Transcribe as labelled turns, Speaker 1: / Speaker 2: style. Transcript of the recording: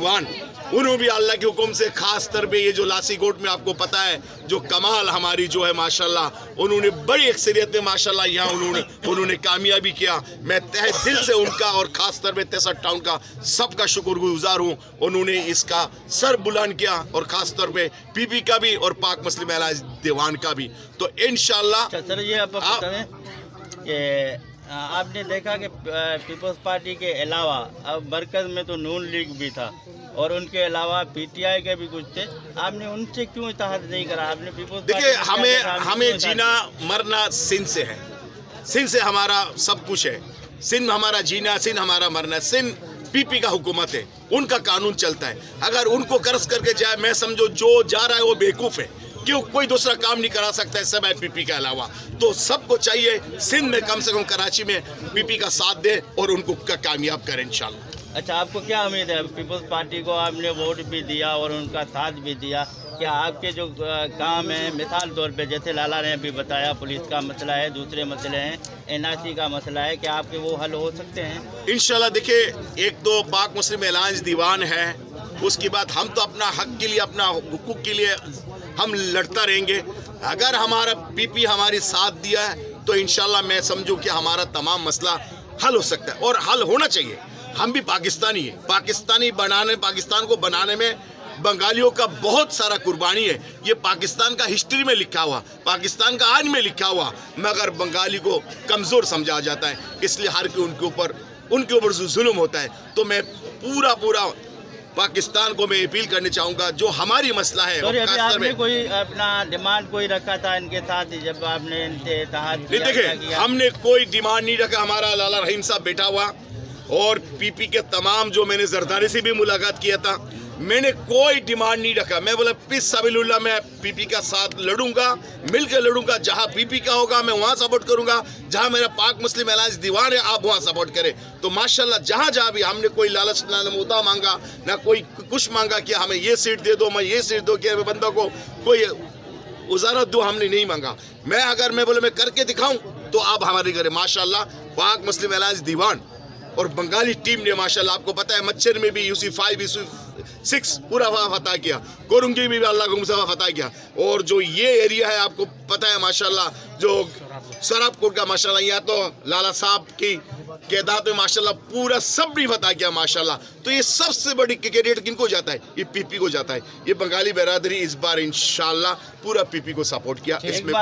Speaker 1: उन्होंने भी अल्लाह के हुक्म से खास तर पे ये जो लासीकोट में आपको पता है जो कमाल हमारी जो है माशाल्लाह उन्होंने बड़ी अक्सरियत में माशाल्लाह यहाँ उन्होंने कामयाबी किया। मैं तहे दिल से उनका और ख़ास तर पे 63 टाउन का सबका शुक्रगुजार हूँ। उन्होंने इसका सर बुलंद किया और ख़ास तौर पे पीपी का भी और पाक मुस्लिम अलायंस दीवान का भी। तो इंशाल्लाह
Speaker 2: सर ये आप बताएं कि आपने देखा कि पीपल्स पार्टी के अलावा अब मरकज़ में तो नून लीग भी था और उनके अलावा पीटीआई के भी कुछ थे, आपने उनसे क्यों इत्तेहाद नहीं करा? आपने पीपल्स
Speaker 1: देखिए हमें जीना मरना सिंध से है, सिंध से हमारा सब कुछ है, सिंध हमारा जीना, सिंध हमारा मरना, सिंध पीपी का हुकूमत है, उनका कानून चलता है। अगर उनको कर्ज करके जाए, मैं समझो जो जा रहा है वो बेवकूफ़ है, क्यों कोई दूसरा काम नहीं करा सकता है सब है पीपी के अलावा। तो सबको चाहिए सिंध में कम से कम कराची में पीपी का साथ दे और उनको कामयाब करें इंशाल्लाह।
Speaker 2: अच्छा, आपको क्या उम्मीद है? पीपल्स पार्टी को आपने वोट भी दिया और उनका साथ भी दिया, क्या आपके जो काम है मिसाल तौर पे जैसे लाला ने अभी बताया पुलिस का मसला है, दूसरे मसले हैं, एनआरसी का मसला है, क्या आपके वो हल हो सकते हैं?
Speaker 1: इंशाल्लाह देखिए, एक तो पाक मुस्लिम अलायंस दीवान है, उसके बाद हम तो अपना हक के लिए, अपना हुकूक के लिए हम लड़ता रहेंगे। अगर हमारा पीपी हमारी साथ दिया है तो इंशाल्लाह मैं समझूं कि हमारा तमाम मसला हल हो सकता है और हल होना चाहिए। हम भी पाकिस्तानी हैं, पाकिस्तान को बनाने में बंगालियों का बहुत सारा कुर्बानी है। ये पाकिस्तान का हिस्ट्री में लिखा हुआ, पाकिस्तान का आज में लिखा हुआ, मगर बंगाली को कमज़ोर समझा जाता है, इसलिए हर कोई उनके ऊपर जुल्म होता है। तो मैं पूरा पाकिस्तान को मैं अपील करना चाहूँगा, जो हमारी मसला है।
Speaker 2: आपने कोई अपना डिमांड कोई रखा था इनके साथ जब आपने इनसे इत्तेहाद किया?
Speaker 1: देखिए, हमने कोई डिमांड नहीं रखा। हमारा लाला रहीम साहब बैठा हुआ और पीपी के तमाम जो मैंने जरदारी से भी मुलाकात किया था, मैंने कोई डिमांड नहीं रखा। मैं बोला पिस सबिलुल्लाह, मैं पीपी का साथ लड़ूंगा, मिलकर लड़ूंगा। जहां पीपी का होगा मैं वहां सपोर्ट करूंगा, जहां मेरा पाक मुस्लिम अलायंस दीवान है आप वहां सपोर्ट करें। तो माशाल्लाह जहां भी हमने कोई लालच ना मुद्दा मांगा, ना कोई कुछ मांगा कि हमें ये सीट दे दो, मैं ये सीट दो, कि बंदा को कोई उजारत दो, हमने नहीं मांगा। मैं बोले मैं करके दिखाऊं तो आप हमारे करें। माशाल्लाह पाक मुस्लिम अलायंस दीवान और बंगाली टीम ने माशाल्लाह, आपको पता है मच्छर में भी UC5 UC6 पूरा फतह किया, कोरंगी में भी अल्लाह को मुसफा फतह किया। और जो ये एरिया है आपको पता है माशाल्लाह, जो सराबकोट का माशाल्लाह, यहाँ तो लाला साहब की कैदात में माशाल्लाह पूरा सब भी फतह किया माशाल्लाह। तो ये सबसे बड़ी क्रेडिट किनको जाता है? ये पीपी को जाता है। ये बंगाली बरादरी इस बार इंशाल्लाह पूरा पीपी को सपोर्ट किया। इसमें